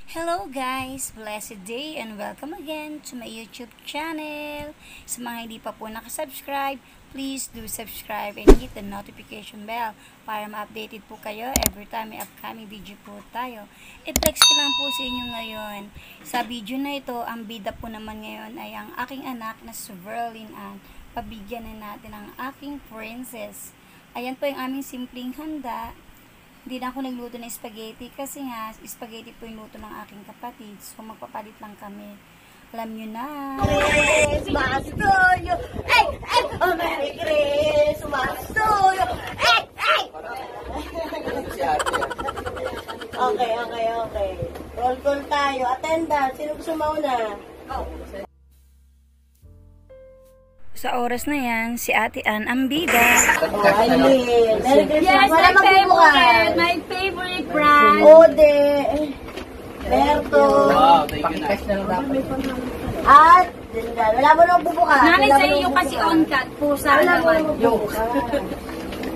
Hello guys! Blessed day and welcome again to my YouTube channel. Sa mga hindi pa po nakasubscribe, please do subscribe and hit the notification bell para ma-updated po kayo every time may upcoming video po tayo. I-flex ko lang po sa inyo ngayon. Sa video na ito, ang bida po naman ngayon ay ang aking anak na si Verlyn Ann. Pabigyan na natin ang aking princess. Ayan po yung aming simpleng handa. Hindi na ako nagluto ng spaghetti kasi nga, spaghetti po yung luto ng aking kapatid. So, magpapalit lang kami. Alam nyo na. Christmas to you! Ay! Ay! Oh, Merry Christmas to you! Ay! Ay! Okay. Roll call tayo. Attendant, sino gusto mauna? Oh. Sa oras na yan, si Ate Ann ang bida. Oh, Aileen. Merry Christmas. Yes, Wala magbubukas. my favorite brand. Ode. Berto. Wow, thank you na. At, Dindan. Wala mo nang bubukas. Nanay sa iyo kasi on-cut. Pusa naman.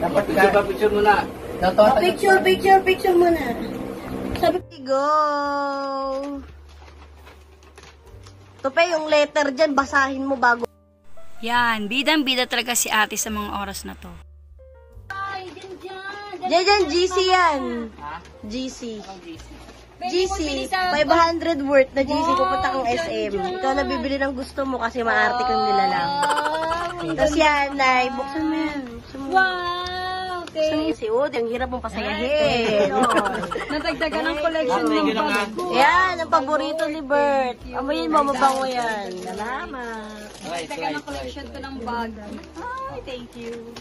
Dapat ka picture mo na. Picture muna. Sabi, go. Ito pa yung letter dyan, basahin mo bago. Yan, bidang-bida talaga si Ate sa mga oras na to. Ay, Diyan, GC yan. GC. GC, 500 worth na GC, pupunta kang SM. Ikaw na bibili ng gusto mo kasi maarte kang nilalang. Tapos yan, Nay, buksan mo yan. Wow! Okay. Si Ode, ang hirap mong pasayahin. Natagdagan ng collection ng bago. Yan, ang paborito ni Bert. Amoyin mo, mabango yan. Salamat. Natagdagan ng collection ko ng bag. Ay, thank you.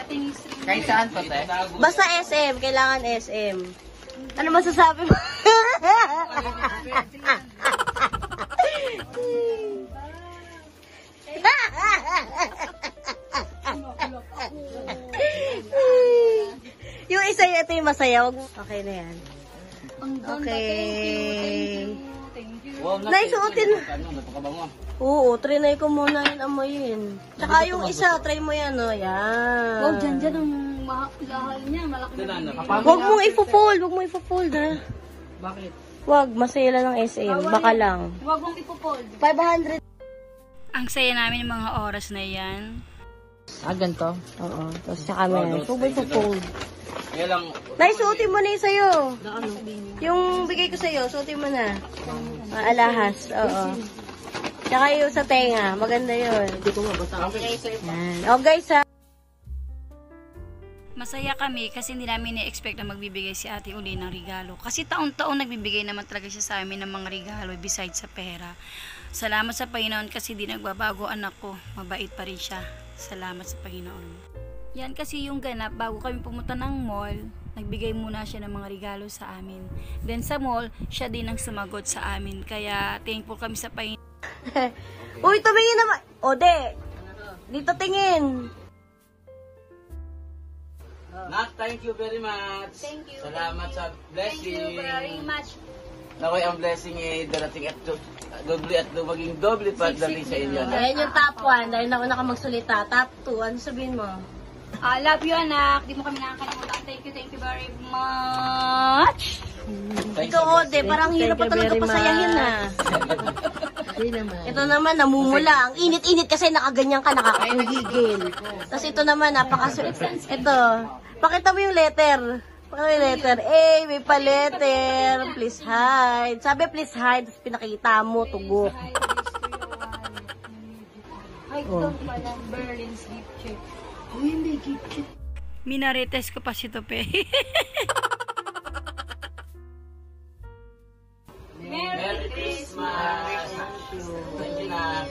Ating string. Kahit saan pa, te? Basta SM, kailangan SM. Ano masasabi mo? Yung isa ito yung masaya. Okay na yan. Ang ganda, Okay. thank you. Wow, Naisuotin. Ano, napakabango. Oo, trinay ko muna yun amoyin. Tsaka yung isa, try mo yan, oh. Yan. Wow, dyan ang lahay niya. Malaki na. Huwag mong ipo-fold, ha? Bakit? Huwag, masaya lang ng SM. Baka lang. Huwag mong ipopold. 500. Ang saya namin ng mga oras na yan. Ganito? Oo, tapos tsaka may huwag mo ipo-fold. Kaya lang, Naisuotin mo na yung sa'yo. Yung bigay ko sa'yo, suotin mo na. Alahas, oo. Tsaka yung sa tenga, maganda yun. Hindi ko mabasa. Yan. Oh guys, ha. Masaya kami kasi hindi namin na-expect na magbibigay si Ate uli ng regalo. Kasi taon-taon nagbibigay naman talaga siya sa amin ng mga regalo besides sa pera. Salamat sa Panginoon kasi di nagbabago anak ko. Mabait pa rin siya. Salamat sa Panginoon. Yan kasi yung ganap, bago kami pumunta ng mall, nagbigay muna siya ng mga regalo sa amin. Then sa mall, siya din ang sumagot sa amin. Kaya thankful kami sa Panginoon. Uy, tumingin naman. Ode, dito tingin. Nak, thank you very much. Thank you. Salamat sa Thank you blessing. very much. Nakoy ang blessing darating at maging doble pa darating sa inyo. Ayan yung top 1, dahil na ako nakamagsulita. Top 2, ano sabihin mo? I love you, anak. Di mo kami nakakalimutan. Thank you very much. Thanks Ikaw, sa Ode, parang hirap pa talaga pasayahin, ha? Ito naman, namumula. Ang init-init kasi nakaganyan ka, nakakagigil. Tapos ito naman, ito, pakita mo yung letter. Pakita mo yung letter. A, may pa-letter. Please hide. Sabi, please hide. Tapos pinakita mo, tugo. Ay, ito pala. Berlin's gift check. Oh, hindi gift check. Minarites ko pa si Tope. Merry Christmas. Thank you na.